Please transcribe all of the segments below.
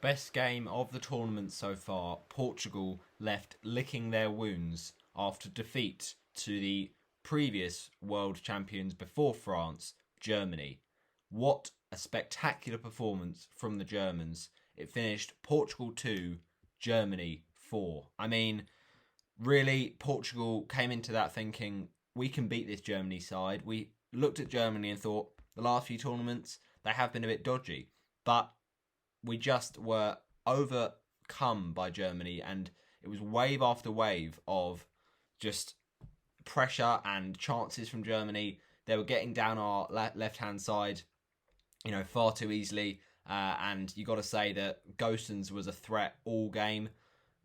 best game of the tournament so far. Portugal left licking their wounds after defeat to the previous world champions before France, Germany. What a spectacular performance from the Germans. It finished Portugal 2, Germany 4. I mean, really, Portugal came into that thinking, we can beat this Germany side. We looked at Germany and thought, the last few tournaments, they have been a bit dodgy. But we just were overcome by Germany, and it was wave after wave of just pressure and chances from Germany. They were getting down our left-hand side, far too easily. And you got to say that Gosens was a threat all game.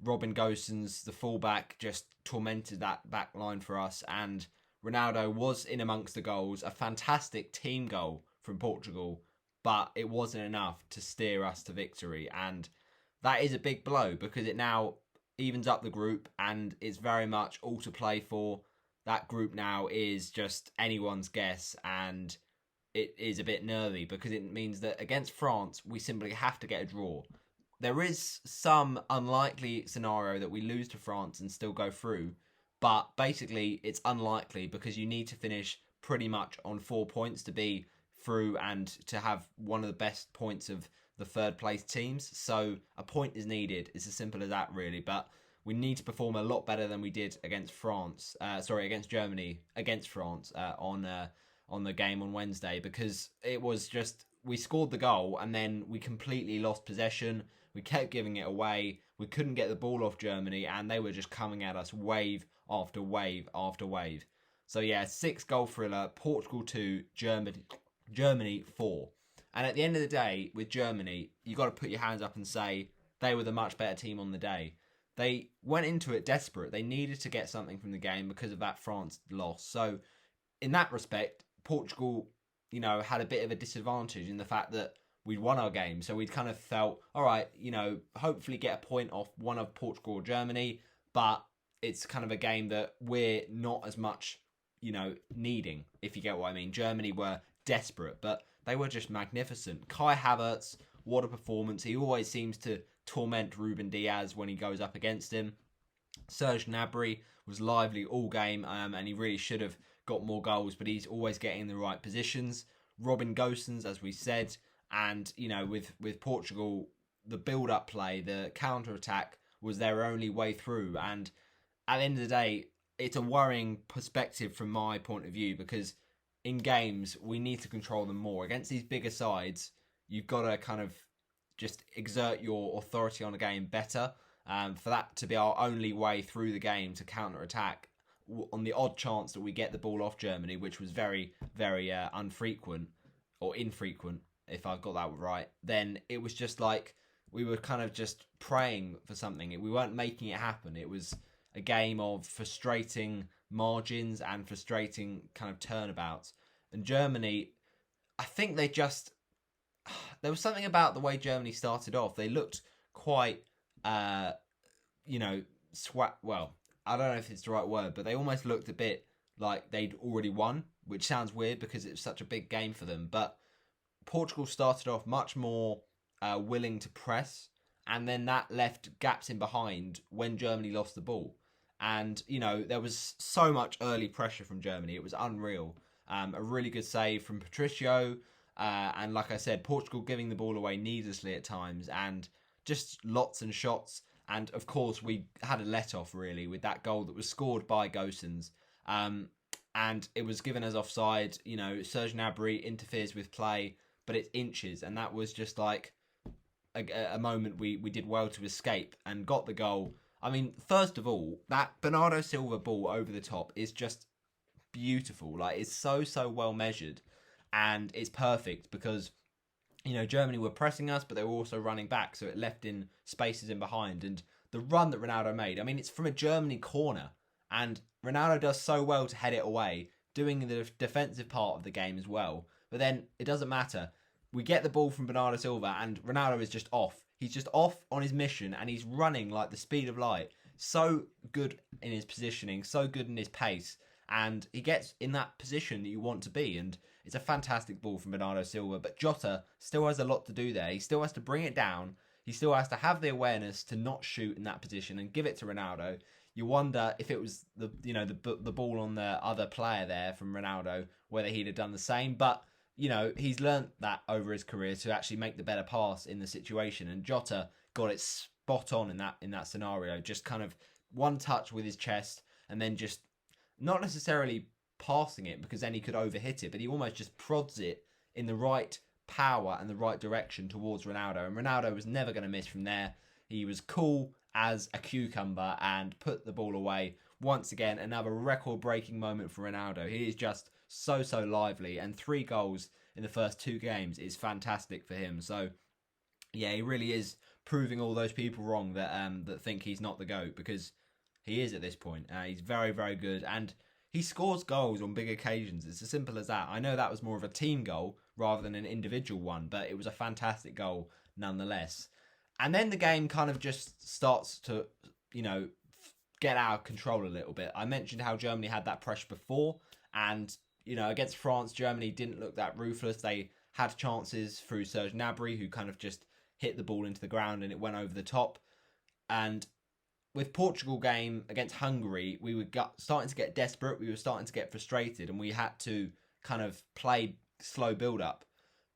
Robin Gosens, the fullback, just tormented that back line for us. And Ronaldo was in amongst the goals. A fantastic team goal from Portugal, but it wasn't enough to steer us to victory. And that is a big blow because it now evens up the group and it's very much all to play for. That group now is just anyone's guess, and it is a bit nervy because it means that against France, we simply have to get a draw. There is some unlikely scenario that we lose to France and still go through, but basically it's unlikely because you need to finish pretty much on 4 points to be through and to have one of the best points of the third place teams. So a point is needed. It's as simple as that, really. But we need to perform a lot better than we did against against Germany, against France on the game on Wednesday, because it was just, we scored the goal and then we completely lost possession. We kept giving it away. We couldn't get the ball off Germany, and they were just coming at us wave after wave after wave. So yeah, 6-goal thriller. Portugal 2, Germany 4. And at the end of the day, with Germany, you got to put your hands up and say they were the much better team on the day. They went into it desperate. They needed to get something from the game because of that France loss. So in that respect, Portugal, had a bit of a disadvantage in the fact that we'd won our game. So we'd kind of felt, all right, hopefully get a point off one of Portugal or Germany. But it's kind of a game that we're not as much, needing, if you get what I mean. Germany were desperate, but they were just magnificent. Kai Havertz, what a performance. He always seems to torment Ruben Diaz when he goes up against him. Serge Gnabry was lively all game, and he really should have got more goals, but he's always getting in the right positions. Robin Gosens, as we said, and with Portugal, the build-up play, the counter-attack was their only way through. And at the end of the day, it's a worrying perspective from my point of view, because in games we need to control them more. Against these bigger sides, you've got to kind of just exert your authority on a game better, for that to be our only way through the game to counter-attack on the odd chance that we get the ball off Germany, which was very, very infrequent, if I've got that right. Then it was just like we were kind of just praying for something. We weren't making it happen. It was a game of frustrating margins and frustrating kind of turnabouts. And Germany, I think there was something about the way Germany started off. They looked quite, well, I don't know if it's the right word, but they almost looked a bit like they'd already won, which sounds weird because it was such a big game for them. But Portugal started off much more willing to press, and then that left gaps in behind when Germany lost the ball. And, there was so much early pressure from Germany. It was unreal. A really good save from Patricio. And like I said, Portugal giving the ball away needlessly at times, and just lots and shots. And of course, we had a let-off really with that goal that was scored by Gosens. And it was given as offside. Serge Gnabry interferes with play, but it's inches. And that was just like a moment we did well to escape and got the goal. I mean, first of all, that Bernardo Silva ball over the top is just beautiful. Like, it's so well measured, and it's perfect because, Germany were pressing us, but they were also running back, so it left in spaces in behind. And the run that Ronaldo made, I mean, it's from a Germany corner, and Ronaldo does so well to head it away, doing the defensive part of the game as well. But then it doesn't matter. We get the ball from Bernardo Silva, and Ronaldo is just off. He's just off on his mission, and he's running like the speed of light. So good in his positioning, so good in his pace, and he gets in that position that you want to be. And it's a fantastic ball from Bernardo Silva, but Jota still has a lot to do there. He still has to bring it down. he still has to have the awareness to not shoot in that position and give it to Ronaldo. You wonder if it was the ball on the other player there from Ronaldo, whether he'd have done the same. But he's learnt that over his career to actually make the better pass in the situation, and Jota got it spot on in that scenario. Just kind of one touch with his chest, and then just not necessarily passing it because then he could overhit it, but he almost just prods it in the right power and the right direction towards Ronaldo. And Ronaldo was never going to miss from there. He was cool as a cucumber and put the ball away. Once again, another record-breaking moment for Ronaldo. He is just so lively, and 3 goals in the first 2 games is fantastic for him. So, yeah, he really is proving all those people wrong that think he's not the GOAT, because he is at this point. He's very, very good, and he scores goals on big occasions. It's as simple as that. I know that was more of a team goal rather than an individual one, but it was a fantastic goal nonetheless. And then the game kind of just starts to, get out of control a little bit. I mentioned how Germany had that pressure before, and, against France, Germany didn't look that ruthless. They had chances through Serge Gnabry, who kind of just hit the ball into the ground and it went over the top. And with Portugal game against Hungary, we were starting to get desperate. We were starting to get frustrated, and we had to kind of play slow build-up.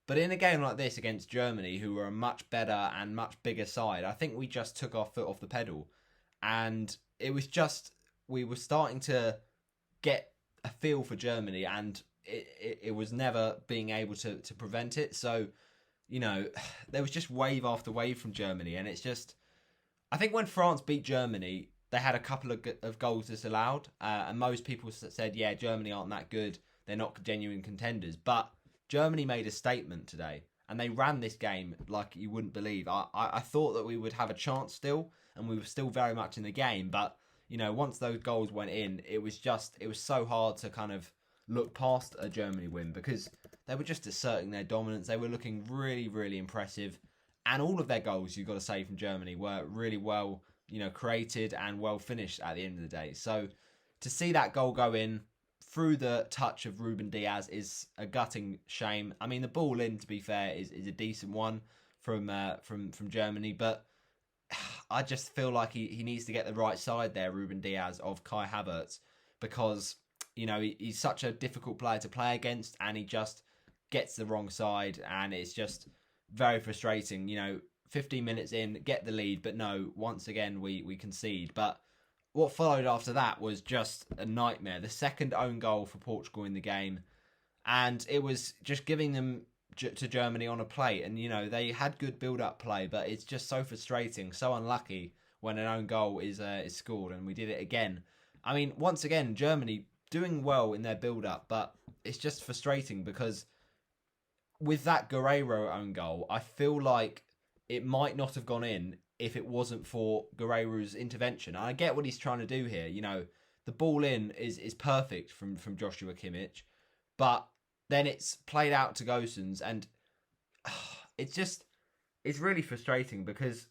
But in a game like this against Germany, who were a much better and much bigger side, I think we just took our foot off the pedal. And it was just, we were starting to get a feel for Germany, and it was never being able to prevent it. So, there was just wave after wave from Germany. And it's just, I think when France beat Germany, they had a couple of goals disallowed. And most people said, yeah, Germany aren't that good. They're not genuine contenders. But Germany made a statement today, and they ran this game like you wouldn't believe. I thought that we would have a chance still, and we were still very much in the game. But, once those goals went in, it was so hard to kind of look past a Germany win, because they were just asserting their dominance. They were looking really, really impressive. And all of their goals, you've got to say, from Germany were really well, created and well finished at the end of the day. So to see that goal go in through the touch of Ruben Diaz is a gutting shame. I mean, the ball in, to be fair, is a decent one from Germany, but I just feel like he needs to get the right side there, Ruben Diaz, of Kai Havertz, because he's such a difficult player to play against, and he just gets the wrong side, and it's just very frustrating. 15 minutes in, get the lead, but no, once again we concede. But what followed after that was just a nightmare. The second own goal for Portugal in the game, and it was just giving them to Germany on a plate. And they had good build-up play, but it's just so frustrating, so unlucky when an own goal is scored, and we did it again. I mean, once again, Germany doing well in their build-up, but it's just frustrating because with that Guerreiro own goal, I feel like it might not have gone in if it wasn't for Guerreiro's intervention. And I get what he's trying to do here. The ball in is perfect from Joshua Kimmich, but then it's played out to Gosens, and it's really frustrating because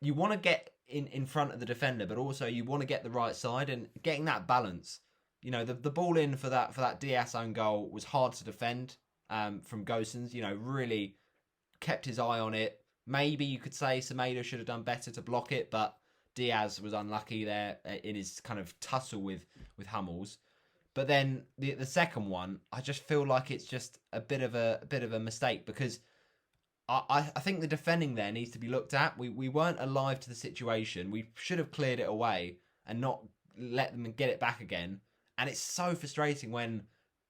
you want to get in front of the defender, but also you want to get the right side, and getting that balance. The ball in for that Diaz own goal was hard to defend from Gosens. Really kept his eye on it. Maybe you could say Semedo should have done better to block it, but Diaz was unlucky there in his kind of tussle with Hummels. But then the second one, I just feel like it's just a bit of a mistake, because I think the defending there needs to be looked at. We weren't alive to the situation. We should have cleared it away and not let them get it back again. And it's so frustrating when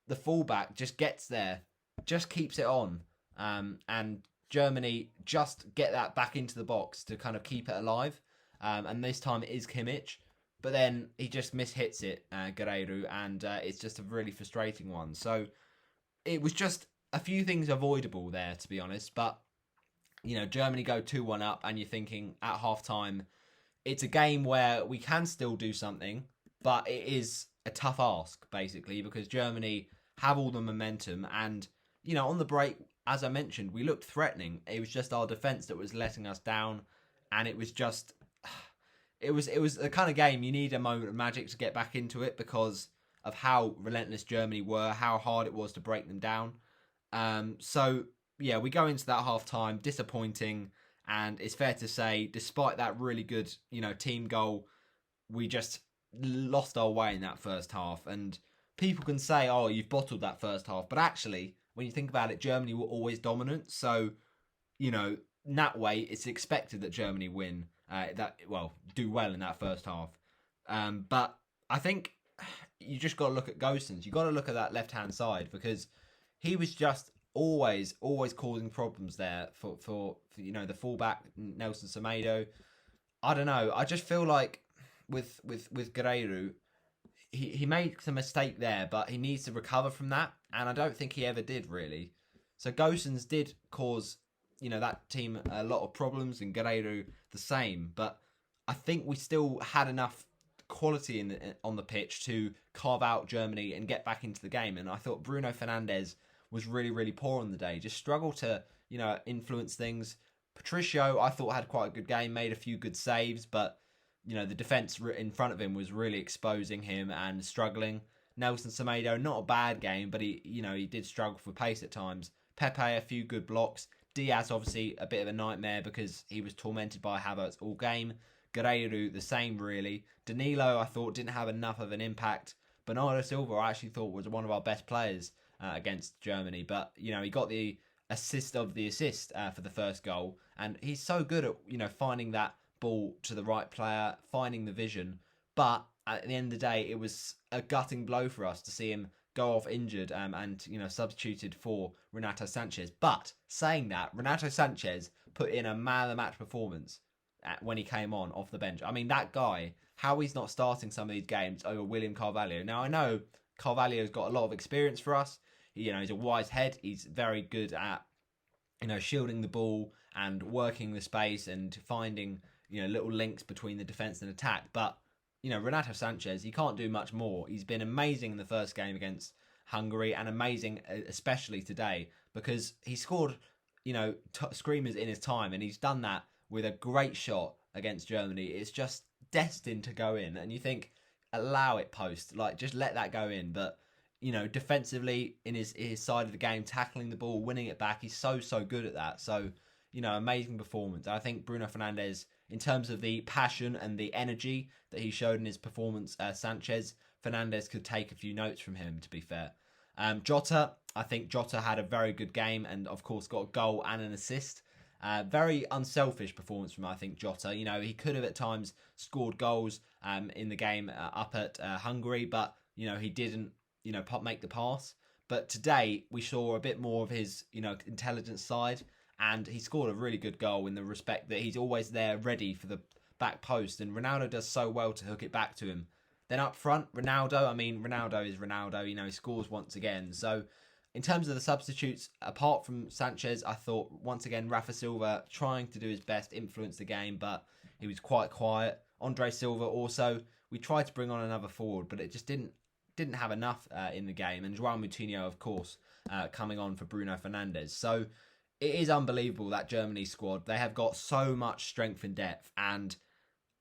the fullback just gets there, just keeps it on, and Germany just get that back into the box to kind of keep it alive. And this time it is Kimmich, but then he just mishits it, Guerreiro, and it's just a really frustrating one. So it was just a few things avoidable there, to be honest. But, Germany go 2-1 up, and you're thinking at half-time, it's a game where we can still do something, but it is a tough ask, basically, because Germany have all the momentum, and, on the break, as I mentioned, we looked threatening. It was just our defence that was letting us down, and it was just... It was the kind of game you need a moment of magic to get back into it, because of how relentless Germany were, how hard it was to break them down. So, yeah, we go into that half-time, disappointing, And it's fair to say, despite that really good, team goal, we just lost our way in that first half. And people can say, "Oh, you've bottled that first half," but actually, when you think about it, Germany were always dominant. So, in that way, it's expected that Germany win. Do well in that first half. But I think you just got to look at Gosens. You got to look at that left hand side because he was just always causing problems there for the fullback Nelson Semedo. I don't know. I just feel like with Guerreiro, he made some mistake there, but he needs to recover from that, and I don't think he ever did really. So Gosens did cause that team a lot of problems, and Guerreiro the same. But I think we still had enough quality on the pitch to carve out Germany and get back into the game. And I thought Bruno Fernandes was really, really poor on the day. Just struggled to, influence things. Patricio, I thought, had quite a good game, made a few good saves, but, the defence in front of him was really exposing him and struggling. Nelson Semedo, not a bad game, but he did struggle for pace at times. Pepe, a few good blocks. Diaz, obviously, a bit of a nightmare because he was tormented by Havertz all game. Guerreiro, the same, really. Danilo, I thought, didn't have enough of an impact. Bernardo Silva, I actually thought, was one of our best players against Germany. But, he got the assist of the assist for the first goal. And he's so good at, finding that ball to the right player, finding the vision. But at the end of the day, it was a gutting blow for us to see him go off injured and substituted for Renato Sanches. But saying that, Renato Sanches put in a man of the match performance when he came on off the bench. I mean, that guy, how he's not starting some of these games over William Carvalho. Now, I know Carvalho's got a lot of experience for us. He's a wise head. He's very good at, shielding the ball and working the space and finding, little links between the defence and attack. But, Renato Sanches, he can't do much more. He's been amazing in the first game against Hungary and amazing especially today because he scored, screamers in his time, and he's done that with a great shot against Germany. It's just destined to go in. And you think, allow it post. Just let that go in. But, defensively, in his side of the game, tackling the ball, winning it back, he's so good at that. So, amazing performance. I think Bruno Fernandes, in terms of the passion and the energy that he showed in his performance, Sanches, Fernandes could take a few notes from him, to be fair. Jota, I think Jota had a very good game and, of course, got a goal and an assist. Very unselfish performance from, I think, Jota. He could have at times scored goals in the game up at Hungary, but, he didn't, make the pass. But today, we saw a bit more of his, intelligence side, and he scored a really good goal in the respect that he's always there ready for the back post, and Ronaldo does so well to hook it back to him. Then up front, Ronaldo is Ronaldo, he scores once again. So, in terms of the substitutes, apart from Sanches, I thought, once again, Rafa Silva trying to do his best, influence the game, but he was quite quiet. Andre Silva also, we tried to bring on another forward, but it just didn't have enough in the game. And João Moutinho, of course, coming on for Bruno Fernandes. So, it is unbelievable, that Germany squad. They have got so much strength and depth, and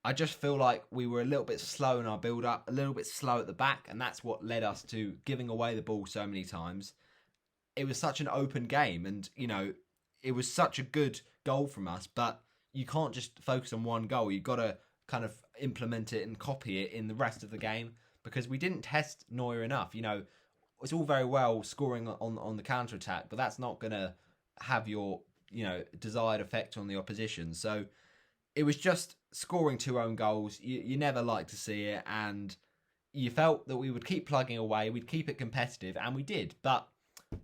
I just feel like we were a little bit slow in our build-up, a little bit slow at the back, and that's what led us to giving away the ball so many times. It was such an open game, and, it was such a good goal from us, but you can't just focus on one goal. You've got to kind of implement it and copy it in the rest of the game, because we didn't test Neuer enough. It's all very well scoring on the counter-attack, but that's not going to have your, desired effect on the opposition. So it was just scoring 2 own goals. You never like to see it, and you felt that we would keep plugging away, we'd keep it competitive, and we did. But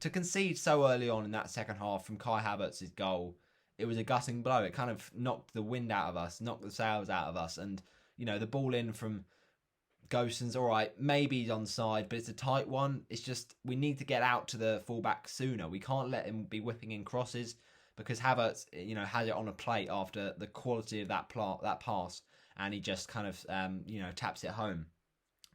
to concede so early on in that second half from Kai Havertz's goal, it was a gutting blow. It kind of knocked the wind out of us, knocked the sails out of us, and, the ball in from Gosens, all right, maybe he's onside, but it's a tight one. It's just, we need to get out to the fullback sooner. We can't let him be whipping in crosses, because Havertz, has it on a plate after the quality of that pass, and he just kind of, taps it home.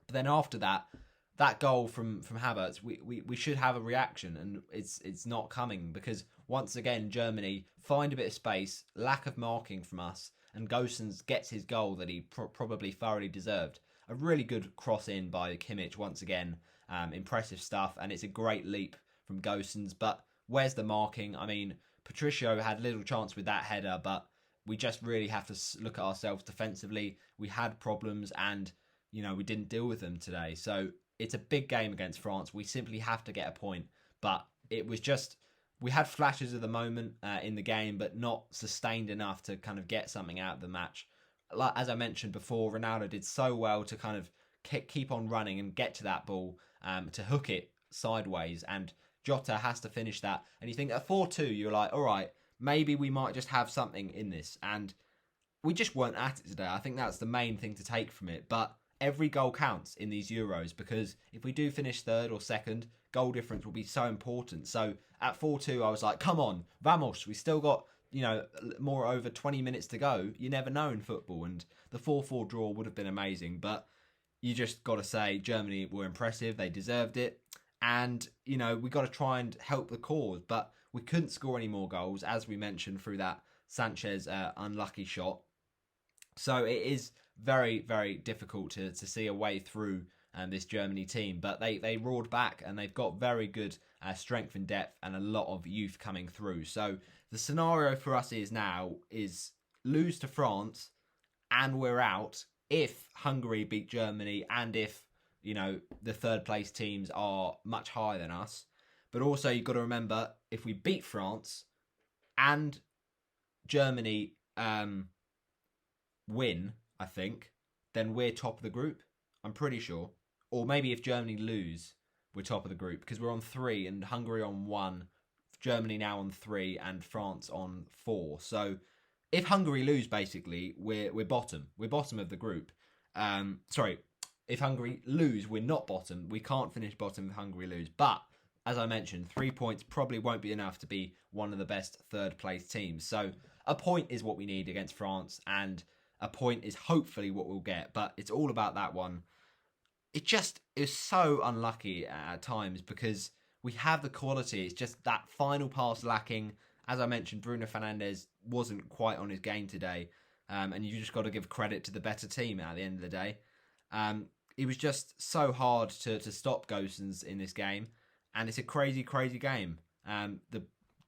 But then after that goal from Havertz, we should have a reaction, and it's not coming, because once again, Germany find a bit of space, lack of marking from us, and Gosens gets his goal that he probably thoroughly deserved. A really good cross in by Kimmich once again. Impressive stuff, and it's a great leap from Gosens. But where's the marking? I mean, Patricio had little chance with that header, but we just really have to look at ourselves defensively. We had problems and, we didn't deal with them today. So it's a big game against France. We simply have to get a point. But it was just, we had flashes of the moment in the game, but not sustained enough to kind of get something out of the match. Like, as I mentioned before, Ronaldo did so well to kind of keep on running and get to that ball, to hook it sideways, and Jota has to finish that. And you think at 4-2, you're like, all right, maybe we might just have something in this. And we just weren't at it today. I think that's the main thing to take from it. But every goal counts in these Euros, because if we do finish third or second, goal difference will be so important. So at 4-2, I was like, come on, vamos. We still got, more over 20 minutes to go. You never know in football. And the 4-4 draw would have been amazing. But you just got to say Germany were impressive. They deserved it. And, we got to try and help the cause. But we couldn't score any more goals, as we mentioned, through that Sanches unlucky shot. So it is very, very difficult to see a way through this Germany team. But they roared back, and they've got very good strength and depth and a lot of youth coming through. So the scenario for us is lose to France and we're out if Hungary beat Germany and if, the third place teams are much higher than us. But also you've got to remember, if we beat France and Germany win, I think, then we're top of the group. I'm pretty sure. Or maybe if Germany lose, we're top of the group, because we're on 3 and Hungary on 1, Germany now on 3 and France on 4. So if Hungary lose, basically, we're bottom. We're bottom of the group. If Hungary lose, we're not bottom. We can't finish bottom if Hungary lose. But as I mentioned, 3 points probably won't be enough to be one of the best third place teams. So a point is what we need against France, and a point is hopefully what we'll get. But it's all about that one. It just is so unlucky at times, because we have the quality. It's just that final pass lacking. As I mentioned, Bruno Fernandes wasn't quite on his game today. And you just got to give credit to the better team at the end of the day. It was just so hard to stop Gosens in this game. And it's a crazy, crazy game. The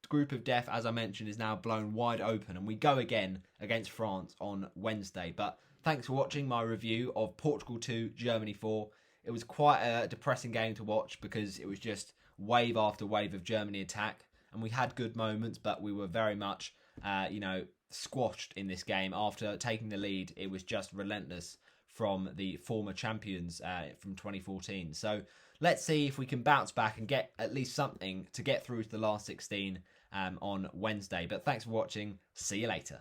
group of death, as I mentioned, is now blown wide open. And we go again against France on Wednesday. But thanks for watching my review of Portugal 2, Germany 4. It was quite a depressing game to watch, because it was just wave after wave of Germany attack. And we had good moments, but we were very much, squashed in this game. After taking the lead, it was just relentless from the former champions from 2014. So let's see if we can bounce back and get at least something to get through to the last 16 on Wednesday. But thanks for watching. See you later.